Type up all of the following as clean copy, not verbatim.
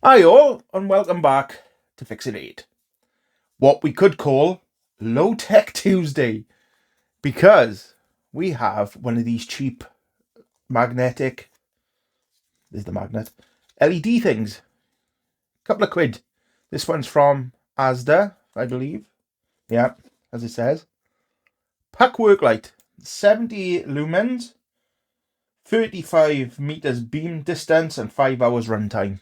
Hi all, and welcome back to Fix It 8. What we could call Low Tech Tuesday, because we have one of these cheap magnetic, there's the magnet, LED things. Couple of quid. This one's from Asda, I believe. Yeah, as it says. Pack work light, 70 lumens, 35 meters beam distance, and 5 hours runtime.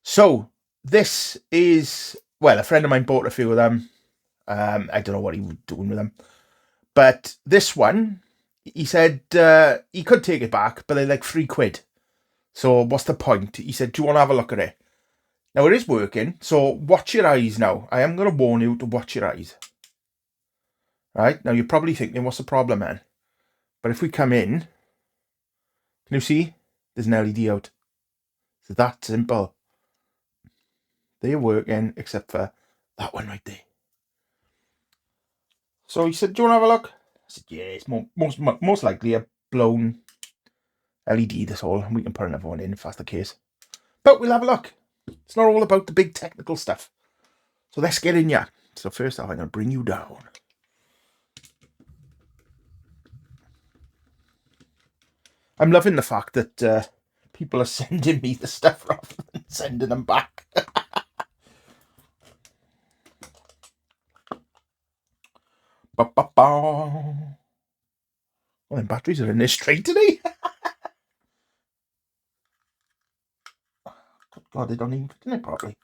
So, this is, well, a friend of mine bought a few of them. I don't know what he was doing with them. But this one, he said he could take it back, but they're like £3. So what's the point? He said, do you want to have a look at it? Now it is working, so watch your eyes now. I am going to warn you to watch your eyes. Right? Now you're probably thinking, what's the problem, man? But if we come in, can you see? There's an LED out. It's that simple. They're working, except for that one right there. So he said, do you want to have a look? I said, yeah, it's most likely a blown LED, that's all. We can put another one in if that's the case. But we'll have a look. It's not all about the big technical stuff. So let's get in here. So first off, I'm going to bring you down. I'm loving the fact that people are sending me the stuff rather than sending them back. Well, them batteries are in this tray today. God, they don't even fit in it properly.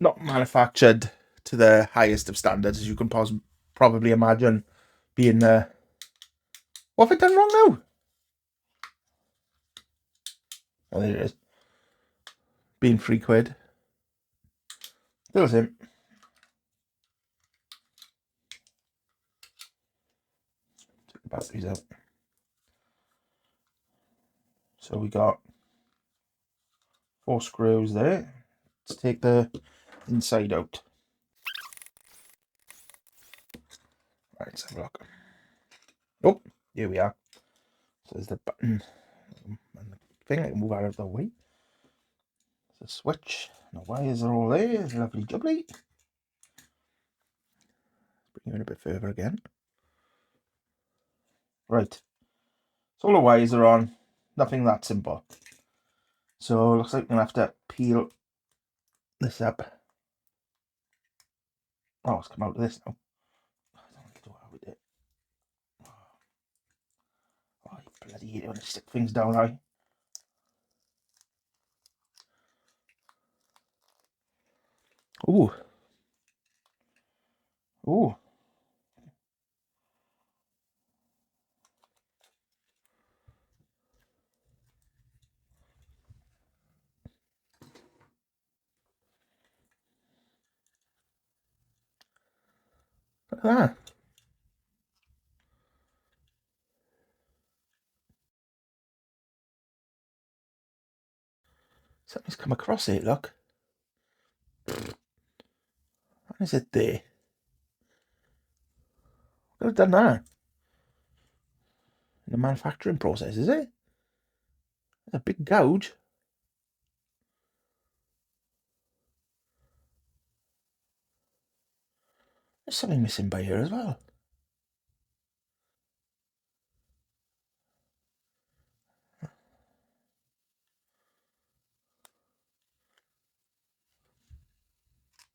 Not manufactured to the highest of standards, as you can probably imagine. Being what have I done wrong now? Oh, there it is. Being £3. There's him. Take the batteries out. So we got 4 screws there. Let's take the inside out. Right, let's have a look. Oh, here we are. So there's the button and the thing. I can move out of the way. There's a switch. The wires are all there. It's lovely jubbly. Bring you in a bit further again. Right. So all the wires are on. Nothing that simple. So looks like we're going to have to peel this up. Oh, it's come out of this now. I don't want to do it with it. Oh, you bloody hate it when you stick things down, right? Ooh. Ooh. Look at that. Something's come across it, look. What is it there? Could have done that in the manufacturing process, is it? A big gouge. There's something missing by here as well.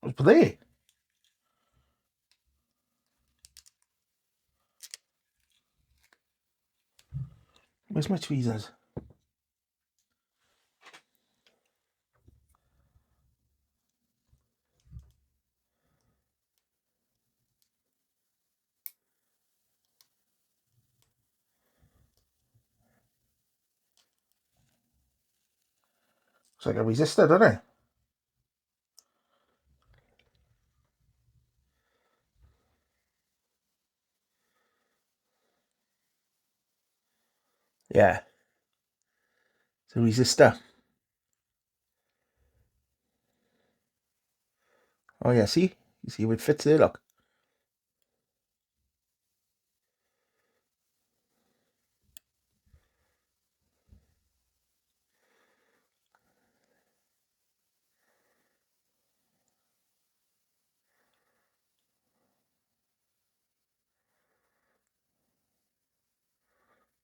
What's there? Where's my tweezers? Looks like a resistor, doesn't it? Yeah. It's a resistor. Oh yeah, see? You see how it fits there, look.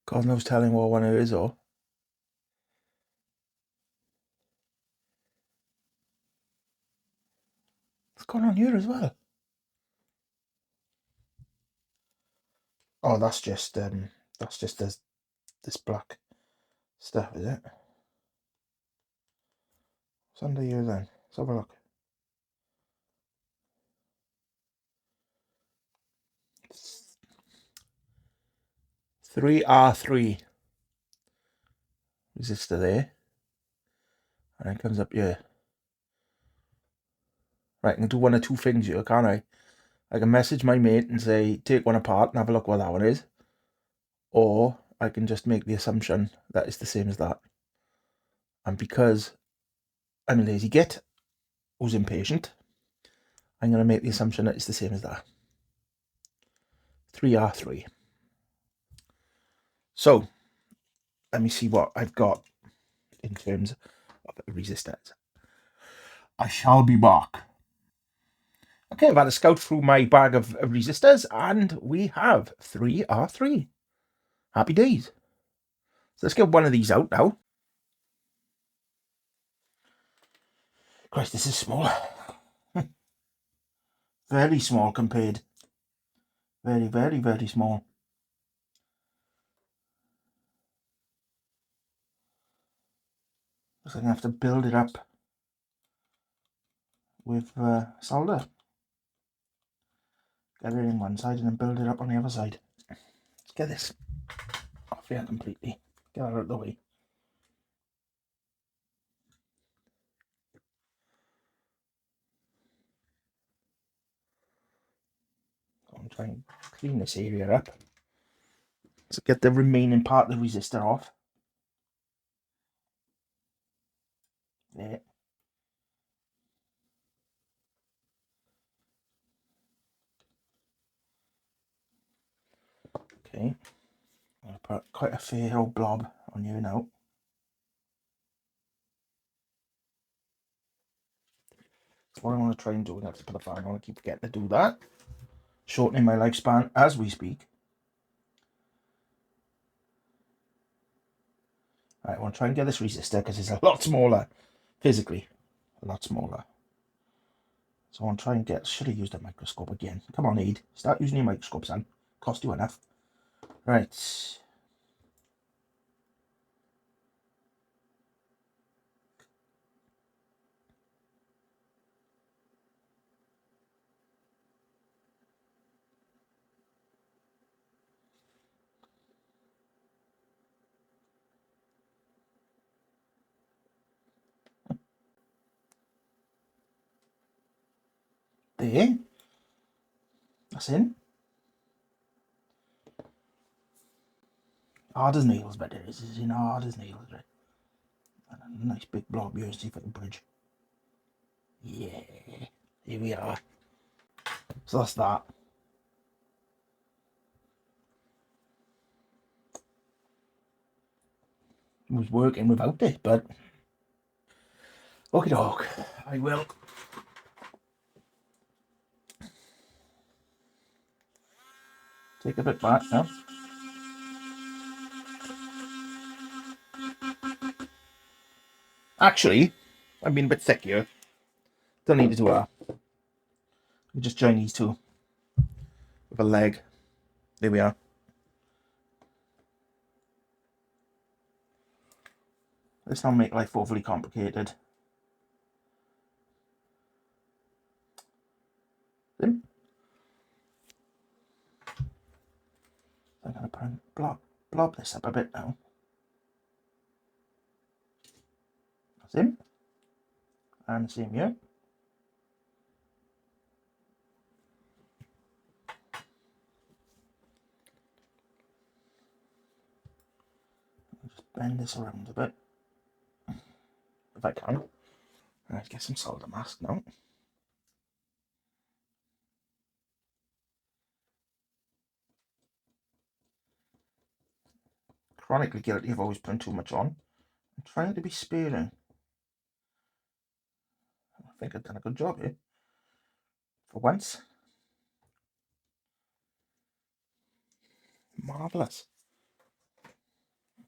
God knows telling what one it is, or what's going on here as well? Oh, that's just this black stuff, is it? What's under here then? Let's have a look. Three R3 resistor there, and it comes up here. Right, I can do one or two things here, can't I? I can message my mate and say, take one apart and have a look what that one is. Or I can just make the assumption that it's the same as that. And because I'm a lazy git who's impatient, I'm going to make the assumption that it's the same as that. 3R3. So, let me see what I've got in terms of resistors. I shall be back. Okay, I've had a scout through my bag of resistors, and we have 3R3. Happy days. So let's get one of these out now. Christ, this is small. Very small compared. Very, very, very small. So I'm going to have to build it up with solder. Get it in one side and then build it up on the other side. Let's get this off here completely. Get that out of the way. I'm trying to clean this area up. So get the remaining part of the resistor off. There. Okay. I'm going to put quite a fair old blob on here now. So what I want to try and do, I have to put a fan on, I keep forgetting to do that. Shortening my lifespan as we speak. Right, I want to try and get this resistor because it's a lot smaller, physically, a lot smaller. So I want to try and get, should have used a microscope again. Come on, Aid, start using your microscope, son. Cost you enough. Right. There. That's in. Hard as nails, but it is in hard as nails, right? And a nice big blob here, see if I can bridge. Yeah, here we are. So that's that. It was working without it, but okie doke, I will. Take a bit back now. Actually, I've been a bit thick here. Don't need to do that. We just join these two with a leg. There we are. Let's not make life overly complicated. Then I'm going to blob this up a bit now. That's him. And same here. Just bend this around a bit. If I can. Let's get some solder mask now. Chronically guilty of always putting too much on. I'm trying to be sparing. I think I've done a good job here. For once. Marvellous.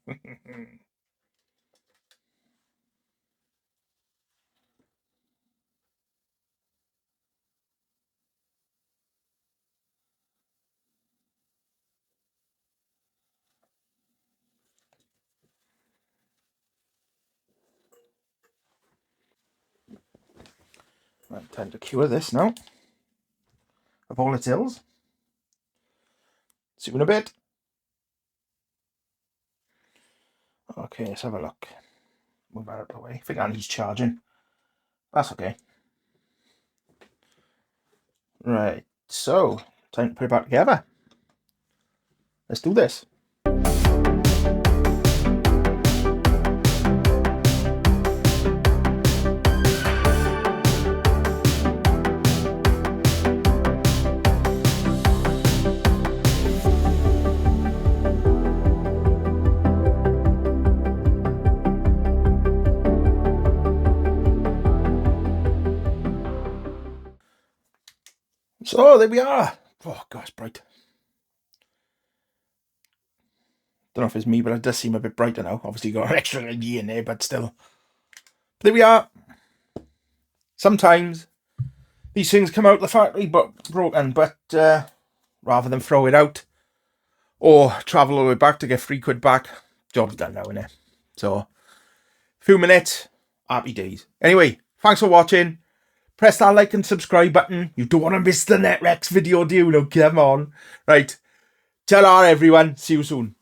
Right, time to cure this now. Of all its ills. See you in a bit. Okay, let's have a look. Move that out of the way. I think Annie's charging. That's okay. Right, so time to put it back together. Let's do this. So there we are. Oh gosh, bright. Don't know if it's me, but it does seem a bit brighter now. Obviously got an extra LED in there, but still. But there we are. Sometimes these things come out of the factory but broken, but rather than throw it out or travel all the way back to get £3 back, job's done now, innit? So, a few minutes, happy days. Anyway, thanks for watching. Press that like and subscribe button. You don't want to miss the NetRex video, do you? No, come on. Right. Ta-ra, everyone. See you soon.